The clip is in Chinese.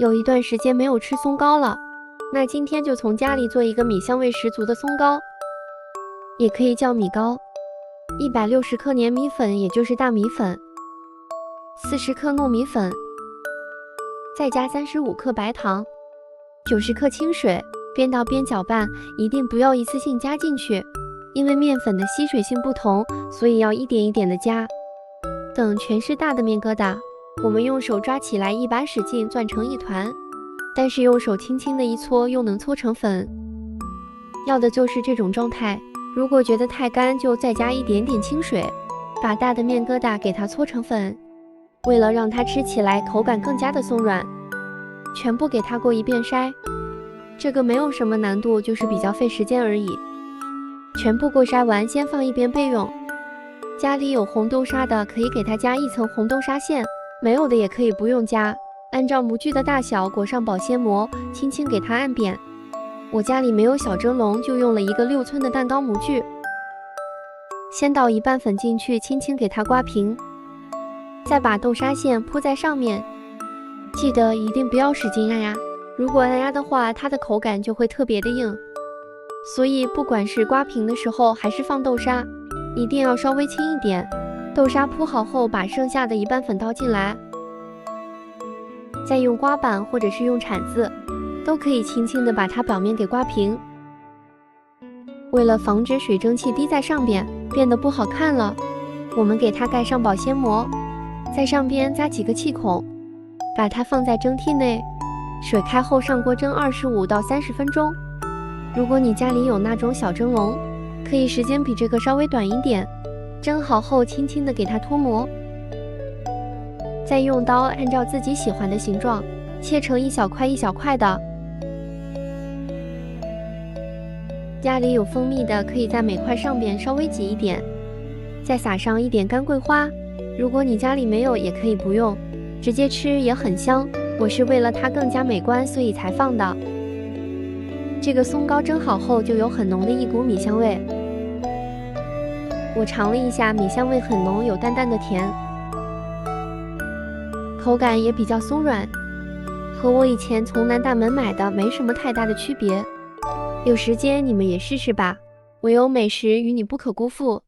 有一段时间没有吃松糕了，那今天就从家里做一个米香味十足的松糕，也可以叫米糕。160克粘米粉，也就是大米粉，40克糯米粉，再加35克白糖，90克清水，边倒边搅拌，一定不要一次性加进去，因为面粉的吸水性不同，所以要一点一点的加。等全是大的面疙瘩，我们用手抓起来，一把使劲攥成一团，但是用手轻轻的一搓，又能搓成粉。要的就是这种状态。如果觉得太干，就再加一点点清水，把大的面疙瘩给它搓成粉。为了让它吃起来口感更加的松软，全部给它过一遍筛。这个没有什么难度，就是比较费时间而已。全部过筛完，先放一边备用。家里有红豆沙的，可以给它加一层红豆沙馅，没有的也可以不用加。按照模具的大小裹上保鲜膜，轻轻给它按扁。我家里没有小蒸笼，就用了一个6寸的蛋糕模具。先倒一半粉进去，轻轻给它刮平，再把豆沙馅铺在上面。记得一定不要使劲按压，如果按压的话，它的口感就会特别的硬。所以不管是刮平的时候，还是放豆沙，一定要稍微轻一点。豆沙铺好后，把剩下的一半粉倒进来，再用刮板或者是用铲子，都可以轻轻的把它表面给刮平。为了防止水蒸气滴在上边，变得不好看了，我们给它盖上保鲜膜，在上边扎几个气孔，把它放在蒸屉内。水开后上锅蒸25到30分钟。如果你家里有那种小蒸笼，可以时间比这个稍微短一点。蒸好后，轻轻的给它脱模，再用刀按照自己喜欢的形状切成一小块一小块的。家里有蜂蜜的，可以在每块上边稍微挤一点，再撒上一点干桂花。如果你家里没有，也可以不用，直接吃也很香。我是为了它更加美观，所以才放的。这个松糕蒸好后，就有很浓的一股米香味。我尝了一下，米香味很浓，有淡淡的甜，口感也比较松软，和我以前从南大门买的没什么太大的区别。有时间你们也试试吧，唯有美食与你不可辜负。